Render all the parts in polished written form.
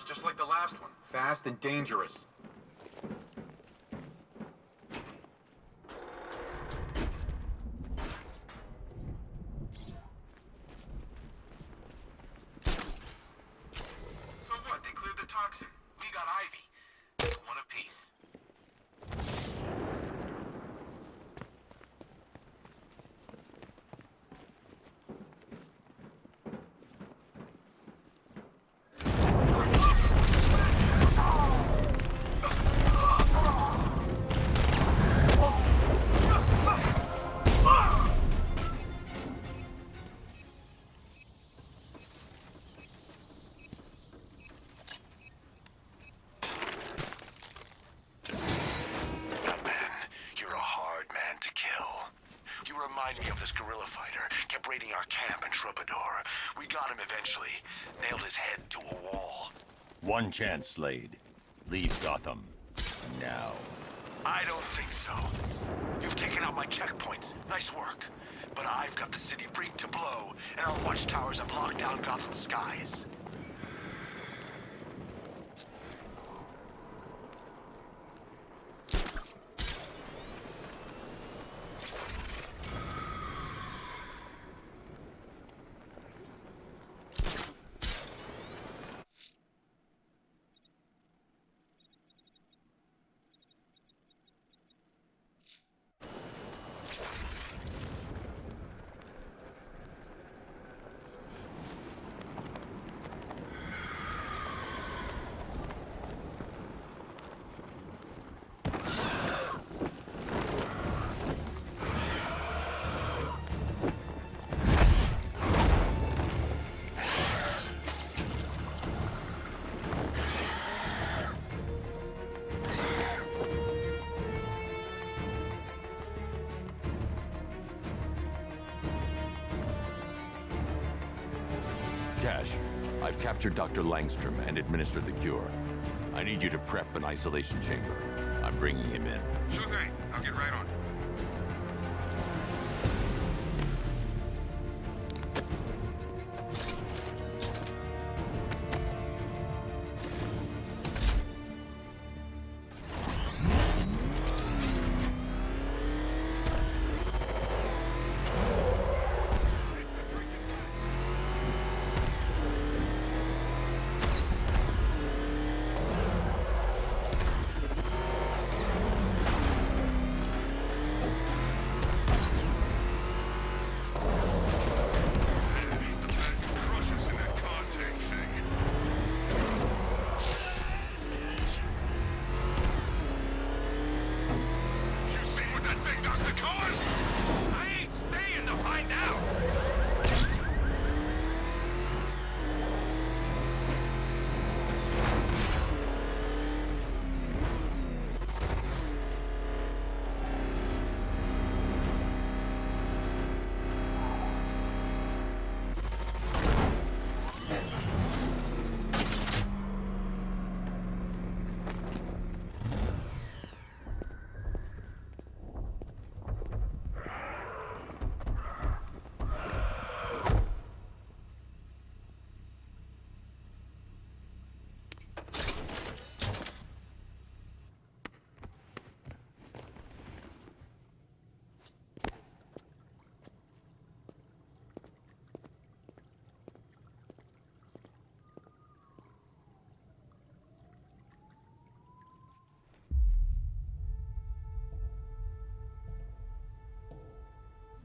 just like the last one. Fast and dangerous. So what? They cleared the toxin. We got Ivy. One apiece. Remind me of this guerrilla fighter. Kept raiding our camp in Troubadour. We got him eventually. Nailed his head to a wall. One chance, Slade. Leave Gotham. Now. I don't think so. You've taken out my checkpoints. Nice work. But I've got the city rigged to blow, and our watchtowers have locked down Gotham's skies. Cash, I've captured Dr. Langstrom and administered the cure. I need you to prep an isolation chamber. I'm bringing him in. Sure thing. I'll get right on it.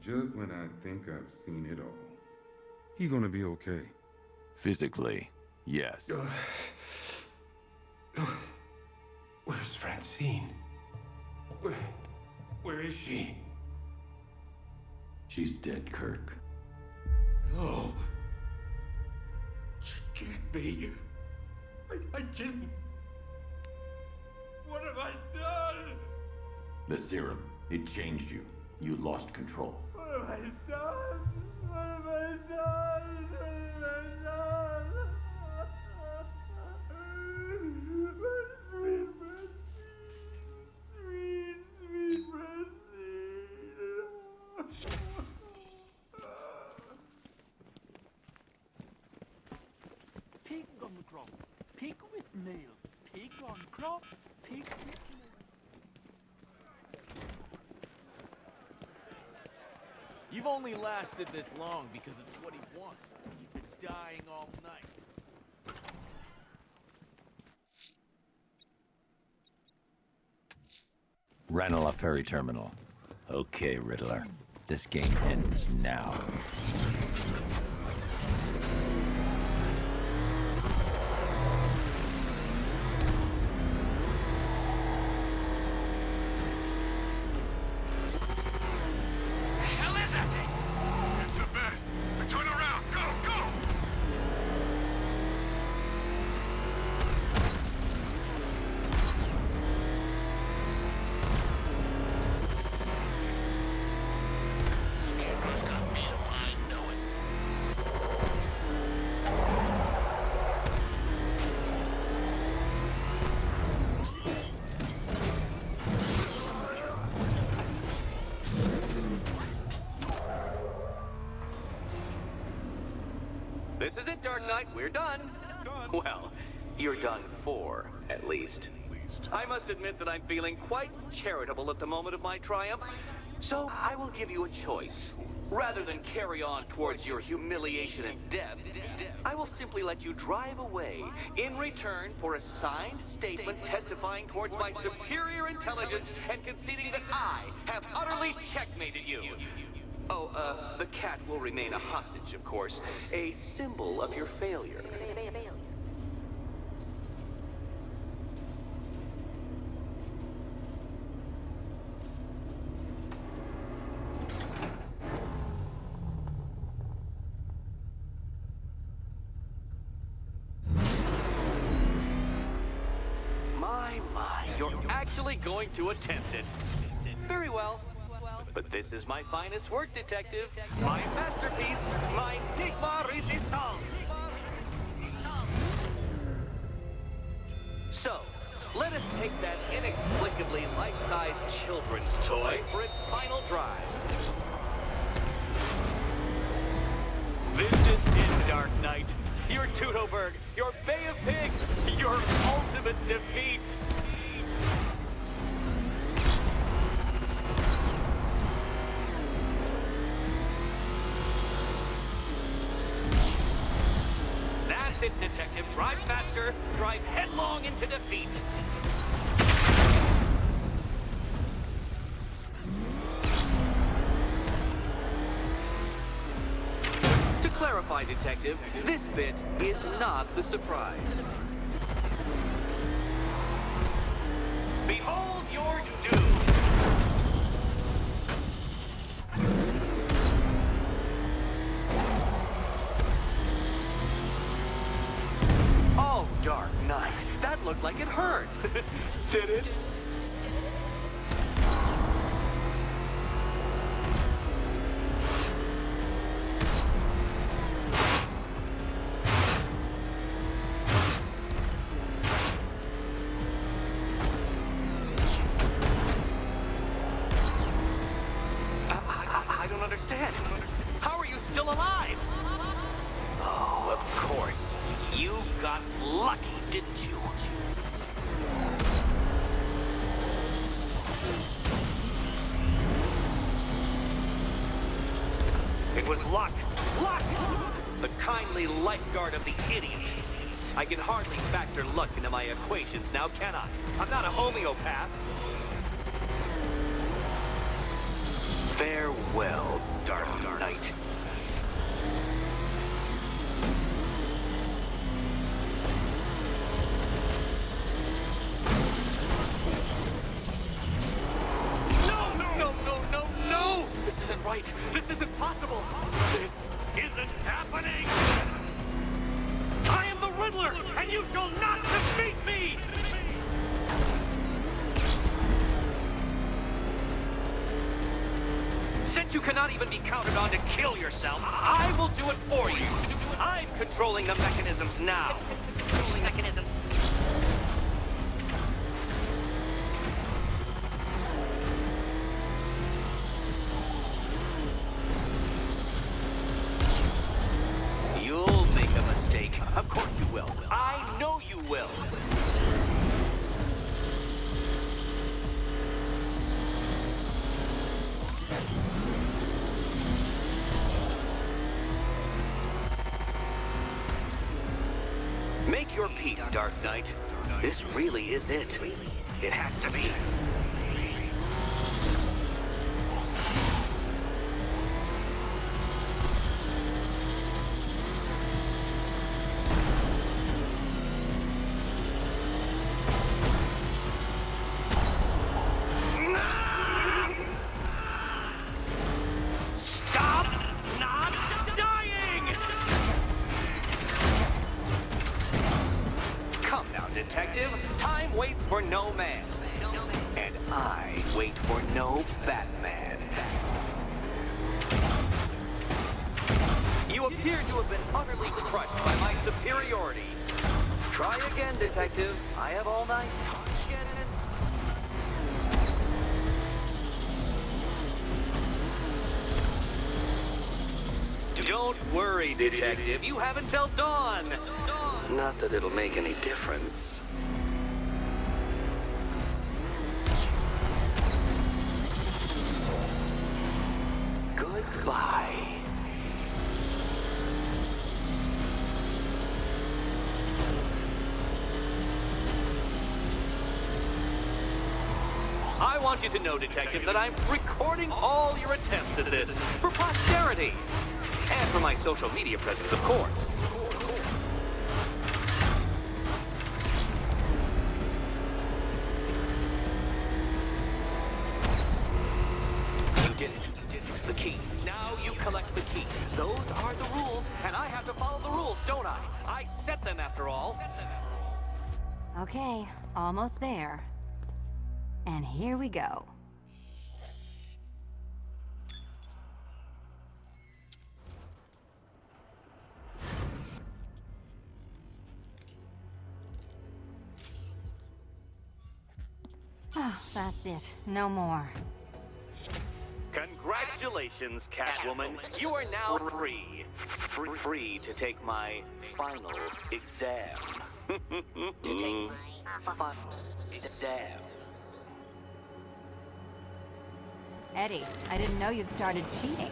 Just when I think I've seen it all. He gonna be okay. Physically, yes. Where's Francine? Where is she? She's dead, Kirk. No. She can't be. I didn't. What have I done? The serum, it changed you. You lost control. What have I done? What have I done? What have I done? Sweet Francine. Sweet Francine. Peek on the cross. Peek with You've only lasted this long because it's what he wants. You've been dying all night. Ranelagh Ferry Terminal. Okay, Riddler. This game ends now. The hell is that thing? It's a bet. Turn around. Go, go! Scarecrow's gonna beat him. I know it. This is it, Dark Knight. We're done. Well, you're done for, at least. I must admit that I'm feeling quite charitable at the moment of my triumph. So I will give you a choice. Rather than carry on towards your humiliation and death, I will simply let you drive away in return for a signed statement testifying towards my superior intelligence and conceding that I have utterly checkmated you. Oh, the cat will remain a hostage, of course. A symbol of your failure. My, you're actually going to attempt it. Very well. But this is my finest work, Detective. My masterpiece, my Enigma Resistance. So, let us take that inexplicably life-size children's toy for its final drive. This is it, Dark Knight. Your Tudoberg, your Bay of Pigs, your ultimate defeat. That's it, Detective. Drive faster, drive headlong into defeat. To clarify, Detective, this bit is not the surprise. Behold your doom! Oh, Dark Knight, that looked like it hurt. Did it? I don't understand. How are you still alive? Oh, of course. You got lucky, didn't you? It was luck. Luck! The kindly lifeguard of the idiot. I can hardly factor luck into my equations now, can I? I'm not a homeopath. Farewell, Dark Knight. No! This isn't right. This isn't possible. This isn't happening. I am the Riddler, and you shall not defeat me! Since you cannot even be counted on to kill yourself, I will do it for you. I'm controlling the mechanisms now. Controlling mechanism. You'll make a mistake. Of course you will. I know you will. Take your piece, Dark Knight. This really is it. It has to be. Stop not dying! Come now, detective. Time waits for no man. And I wait for no Batman. You appear to have been utterly crushed by my superiority. Try again, detective. I have all night. Don't worry, detective. You have until dawn. Not that it'll make any difference. Goodbye. I want you to know, detective, that I'm recording all your attempts at this for posterity. And for my social media presence, of course. You did it. It's the key. Now you collect the key. Those are the rules, and I have to follow the rules, don't I? I set them, after all. Okay, almost there. And here we go. Oh, that's it. No more. Congratulations, Catwoman. You are now free. Free to take my final exam. To take my final exam. Eddie, I didn't know you'd started cheating.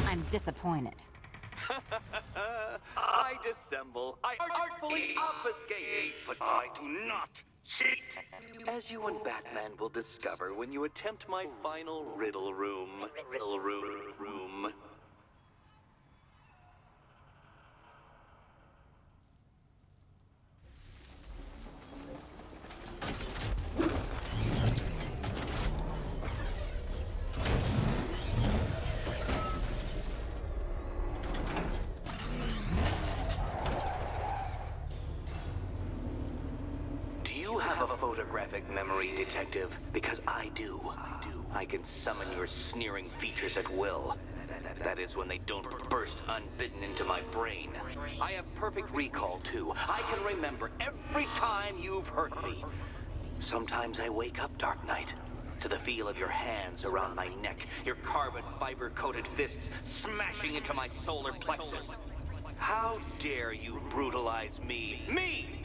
I'm disappointed. I dissemble. I artfully obfuscate. But I do not cheat. As you and Batman will discover when you attempt my final riddle room. Riddle room. Have a photographic memory, detective, because I do. I can summon your sneering features at will. That is when they don't burst unbidden into my brain. I have perfect recall, too. I can remember every time you've hurt me. Sometimes I wake up, Dark Knight, to the feel of your hands around my neck, your carbon fiber-coated fists smashing into my solar plexus. How dare you brutalize me? Me!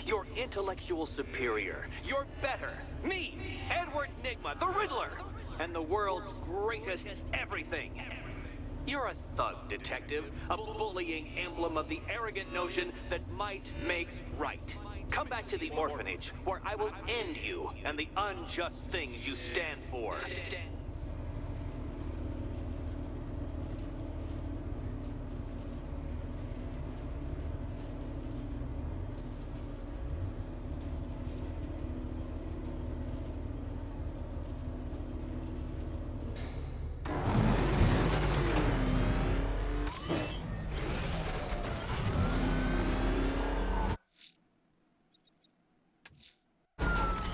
Your intellectual superior. You're better. Me, Edward Nygma, the Riddler, and the world's greatest everything. You're a thug, detective, a bullying emblem of the arrogant notion that might makes right. Come back to the orphanage, where I will end you and the unjust things you stand for.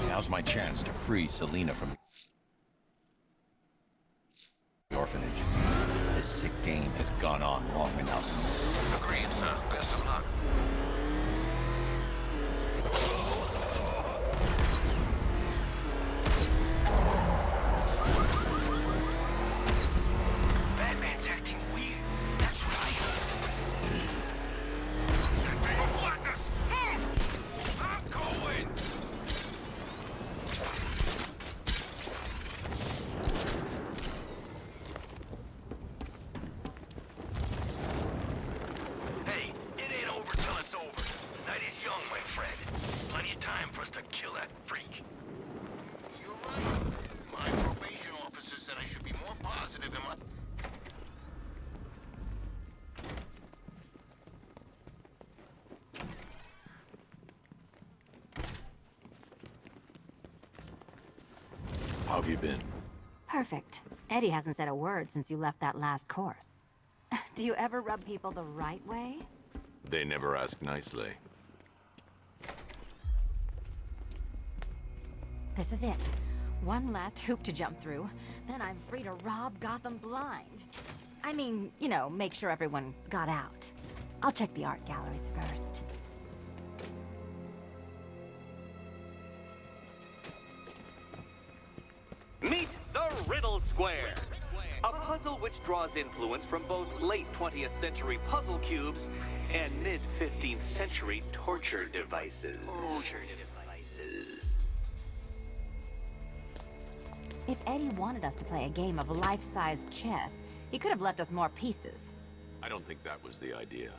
Now's my chance to free Selina from the orphanage. This sick game has gone on long enough. Agreed, sir. Best of luck. Batman's acting weird. That's what I heard. That thing will flatten us. Move! I'm going! Hey, it ain't over till it's over. How have you been? Perfect. Eddie hasn't said a word since you left that last course. Do you ever rub people the right way? They never ask nicely. This is it. One last hoop to jump through, then I'm free to rob Gotham blind. I mean, you know, make sure everyone got out. I'll check the art galleries first. Meet the Riddle Square, a puzzle which draws influence from both late 20th century puzzle cubes and mid 15th century torture devices. If Eddie wanted us to play a game of life-sized chess, he could have left us more pieces. I don't think that was the idea.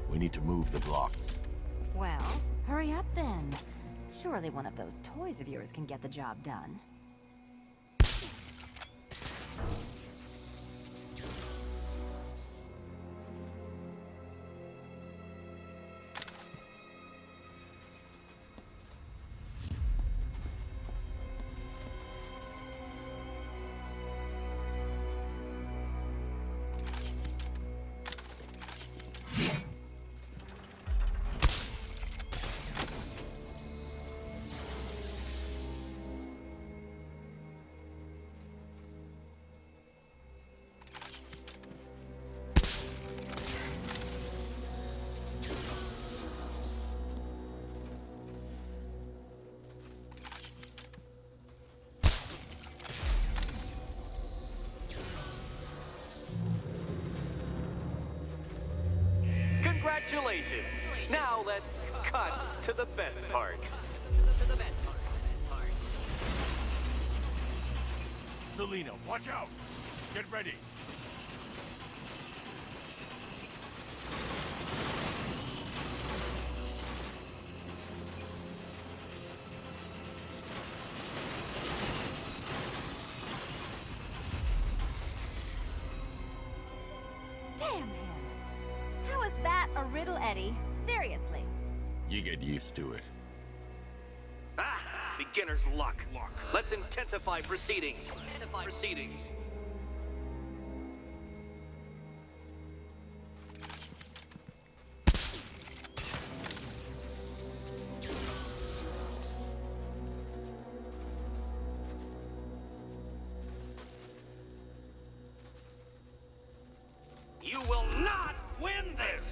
We need to move the blocks. Well, hurry up then. Surely one of those toys of yours can get the job done. Congratulations! Now let's cut to the best part. Selina, watch out! Get ready! Damn him! How is that a riddle, Eddie? Seriously. You get used to it. Ah! Beginner's luck. Let's intensify proceedings. You will not win this!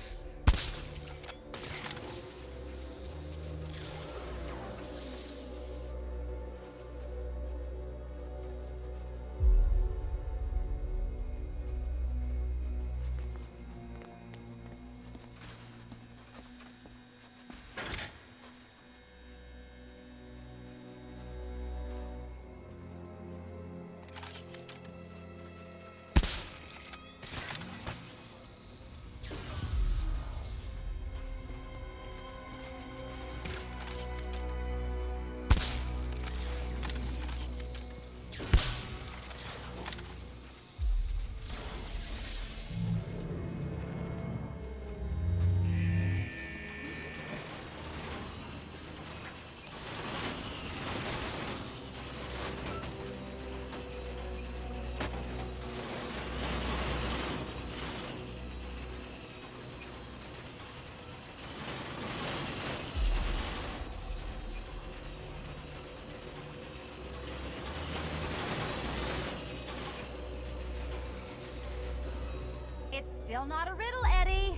It's still not a riddle, Eddie.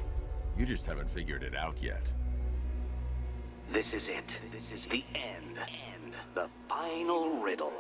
You just haven't figured it out yet. This is it. This is the end. The final riddle.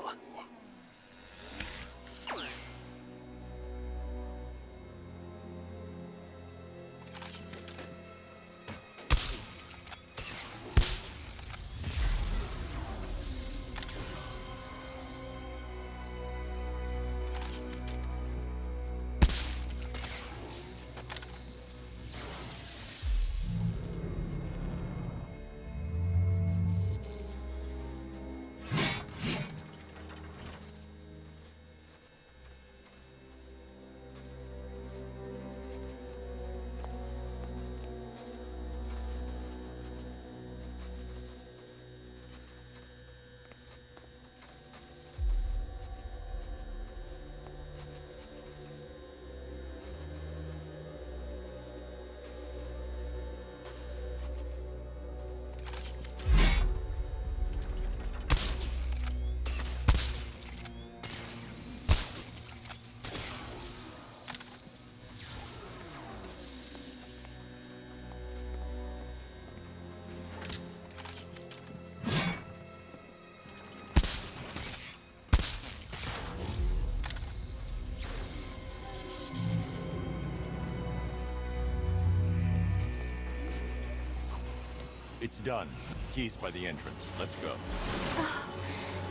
It's done. Keys by the entrance. Let's go.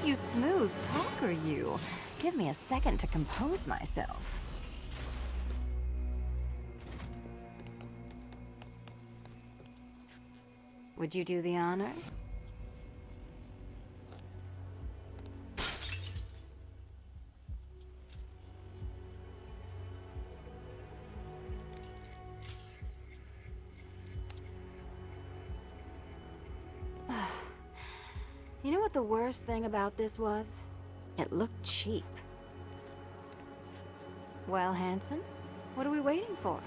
You smooth talker, you. Give me a second to compose myself. Would you do the honors? You know what the worst thing about this was? It looked cheap. Well, handsome, what are we waiting for?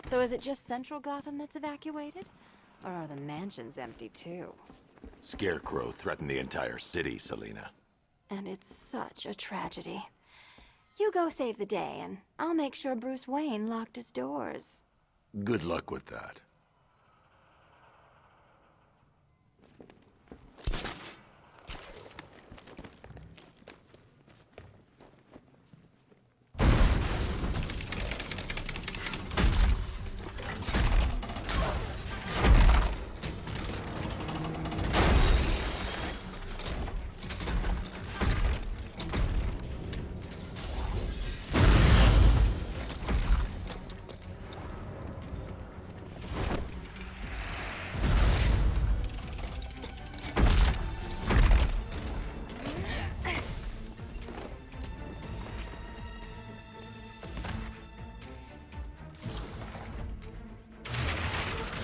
So is it just Central Gotham that's evacuated? Or are the mansions empty too? Scarecrow threatened the entire city, Selina. And it's such a tragedy. You go save the day, and I'll make sure Bruce Wayne locked his doors. Good luck with that.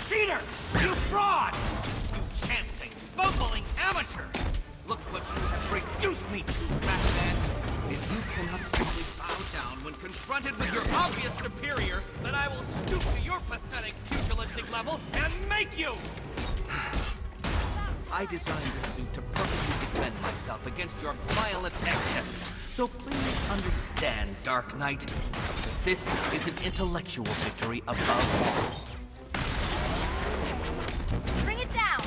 Cheater! You fraud! You chancing, bumbling amateur! Look what you have reduced me to, Batman! If you cannot simply bow down when confronted with your obvious superior, then I will stoop to your pathetic, pugilistic level and make you! I designed this suit to perfectly defend myself against your violent excesses. So please understand, Dark Knight, that this is an intellectual victory above all. Bring it down!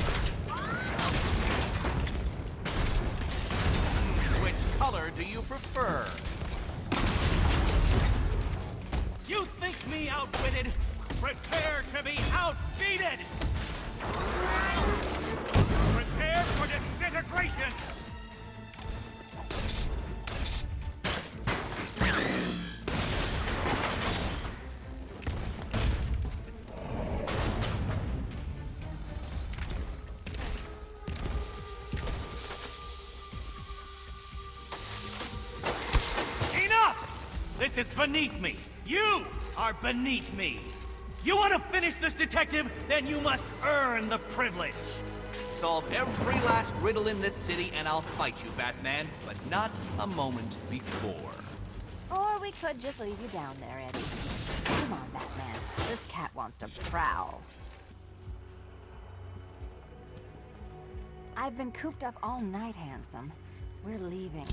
Which color do you prefer? You think me outwitted? Prepare to be outbeaten! Prepare for disintegration! Enough! This is beneath me. You are beneath me. You want to finish this, detective? Then you must earn the privilege. Solve every last riddle in this city and I'll fight you, Batman, but not a moment before. Or we could just leave you down there, Eddie. Come on, Batman. This cat wants to prowl. I've been cooped up all night, handsome. We're leaving.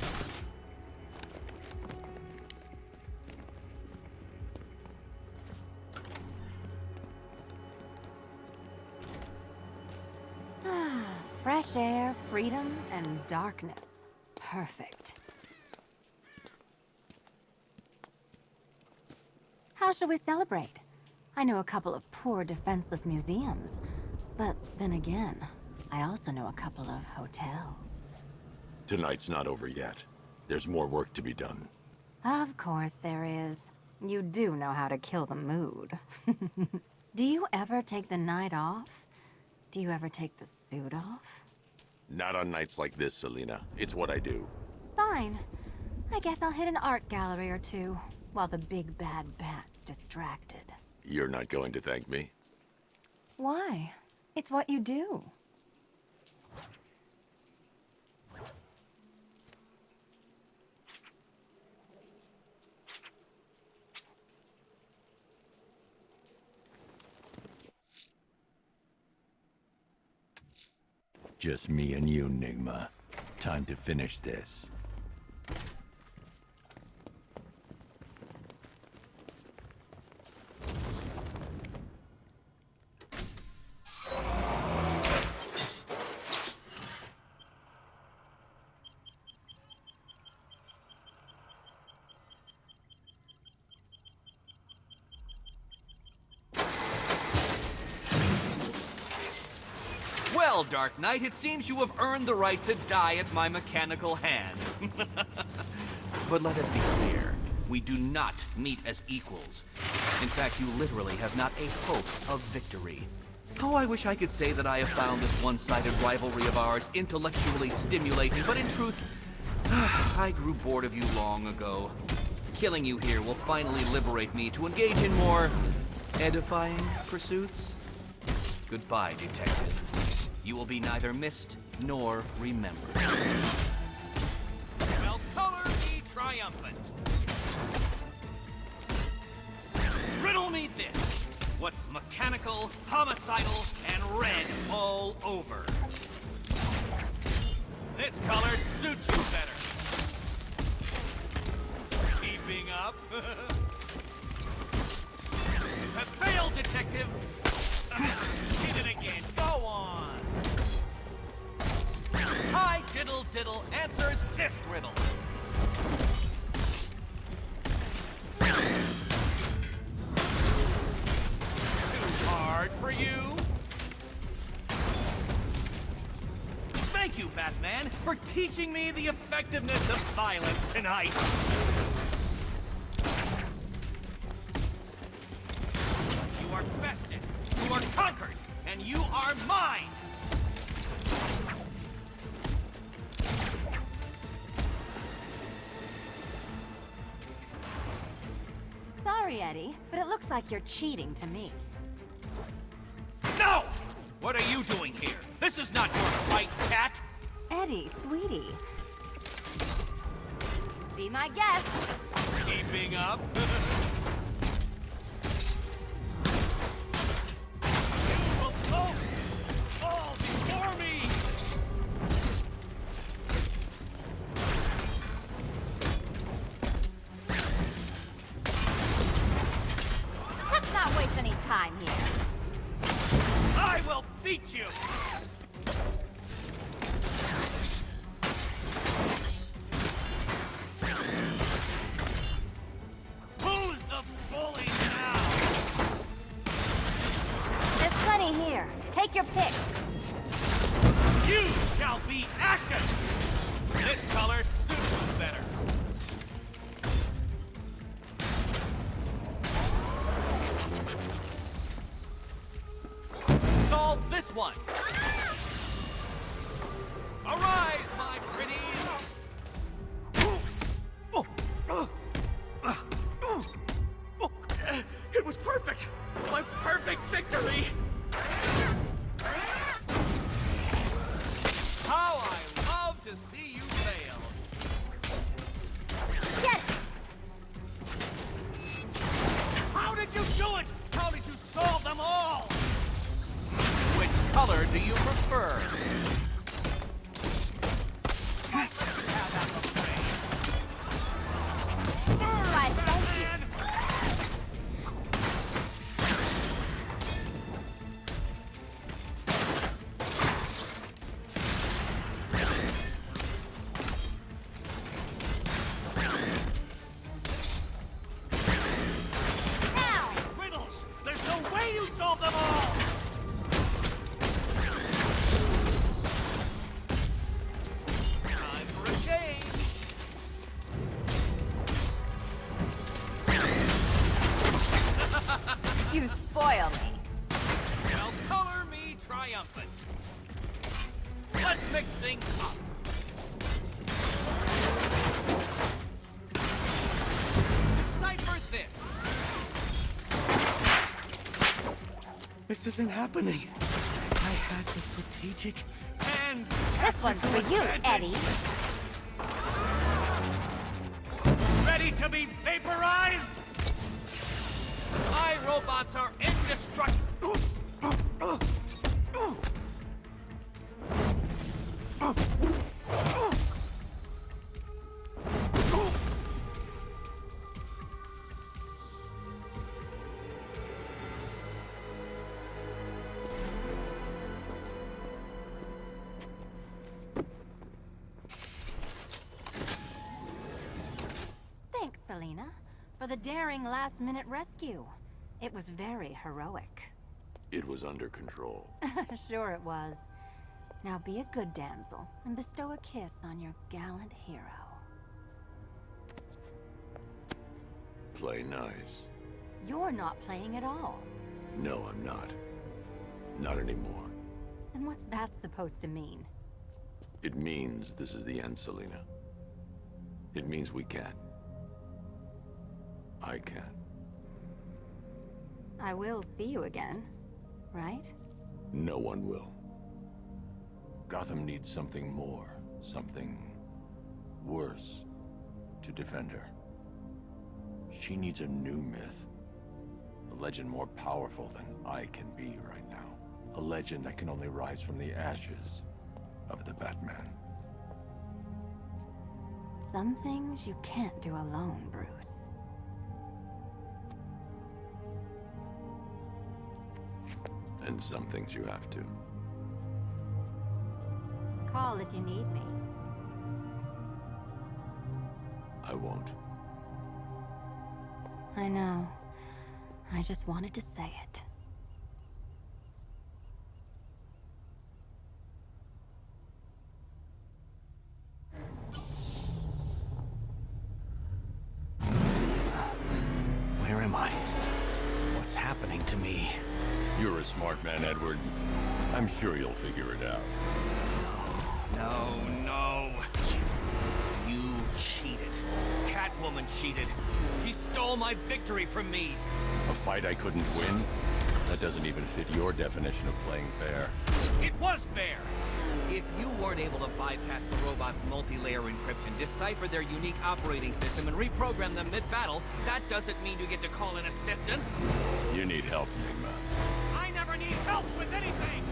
Fresh air, freedom, and darkness. Perfect. How shall we celebrate? I know a couple of poor, defenseless museums. But then again, I also know a couple of hotels. Tonight's not over yet. There's more work to be done. Of course there is. You do know how to kill the mood. Do you ever take the night off? Do you ever take the suit off? Not on nights like this, Selina. It's what I do. Fine. I guess I'll hit an art gallery or two, while the big bad bat's distracted. You're not going to thank me? Why? It's what you do. Just me and you, Nigma. Time to finish this. Well, Dark Knight, it seems you have earned the right to die at my mechanical hands. But let us be clear. We do not meet as equals. In fact, you literally have not a hope of victory. Oh, I wish I could say that I have found this one-sided rivalry of ours intellectually stimulating, but in truth, I grew bored of you long ago. Killing you here will finally liberate me to engage in more edifying pursuits. Goodbye, detective. You will be neither missed nor remembered. Well, color me triumphant. Riddle me this. What's mechanical, homicidal, and red all over? This color suits you better. Keeping up? You have failed, detective. Hit it again. Go on. Hi, Diddle Diddle answers this riddle. Too hard for you? Thank you, Batman, for teaching me the effectiveness of violence tonight. You are bested, you are conquered, and you are mine! Sorry, Eddie, but it looks like you're cheating to me. No! What are you doing here? This is not your fight, cat! Eddie, sweetie. Be my guest. Keeping up? You will both fall before me! Let's not waste any time here. I will beat you! Who's the bully now? There's plenty here. Take your pick. You shall be ashes! This color suits you better. Solve this one! Arise, my pretties! It was perfect! My perfect victory! How I love to see you fail! Get it! How did you do it? How did you solve them all? Which color do you prefer? Why, thank you. Now! Riddles! There's no way you solved them all! Time for a change! You spoil me. Well, color me triumphant. Let's mix things up. Decipher this. This isn't happening. I had the strategic and This one's for you, Eddie. ready to be vaporized. My robots are indestructible. Thanks, Selina, for the daring last-minute rescue. It was very heroic. It was under control. Sure it was. Now be a good damsel and bestow a kiss on your gallant hero. Play nice. You're not playing at all. No, I'm not. Not anymore. And what's that supposed to mean? It means this is the end, Selina. It means we can. I can. I will see you again, right? No one will. Gotham needs something more, something worse to defend her. She needs a new myth. A legend more powerful than I can be right now. A legend that can only rise from the ashes of the Batman. Some things you can't do alone, Bruce. And some things you have to. Call if you need me. I won't. I know. I just wanted to say it. Where am I? What's happening to me? You're a smart man, Edward. I'm sure you'll figure it out. No, no. You cheated. Catwoman cheated. She stole my victory from me. A fight I couldn't win? That doesn't even fit your definition of playing fair. It was fair! If you weren't able to bypass the robot's multi-layer encryption, decipher their unique operating system, and reprogram them mid-battle, that doesn't mean you get to call in assistance. You need help, Enigma. I never need help with anything!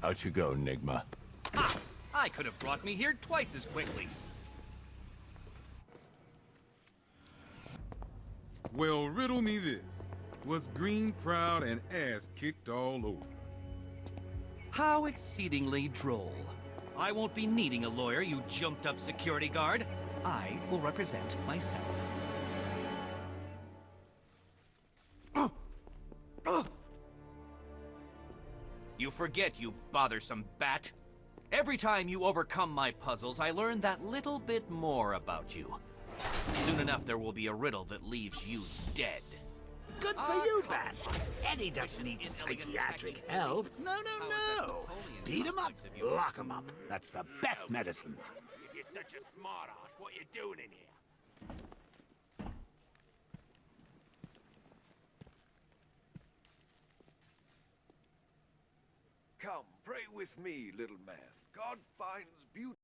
Out you go, Enigma. Ah! I could have brought me here twice as quickly. Well, riddle me this. Was Green proud and ass kicked all over? How exceedingly droll. I won't be needing a lawyer, you jumped-up security guard. I will represent myself. You forget, you bothersome bat. Every time you overcome my puzzles, I learn that little bit more about you. Soon enough, there will be a riddle that leaves you dead. Good for you, Bat. Eddie doesn't need psychiatric help. No, no, no. Beat him up, lock him up. That's the best medicine. If you're such a smart ass, what you doing in here? Come, pray with me, little man. God finds beauty.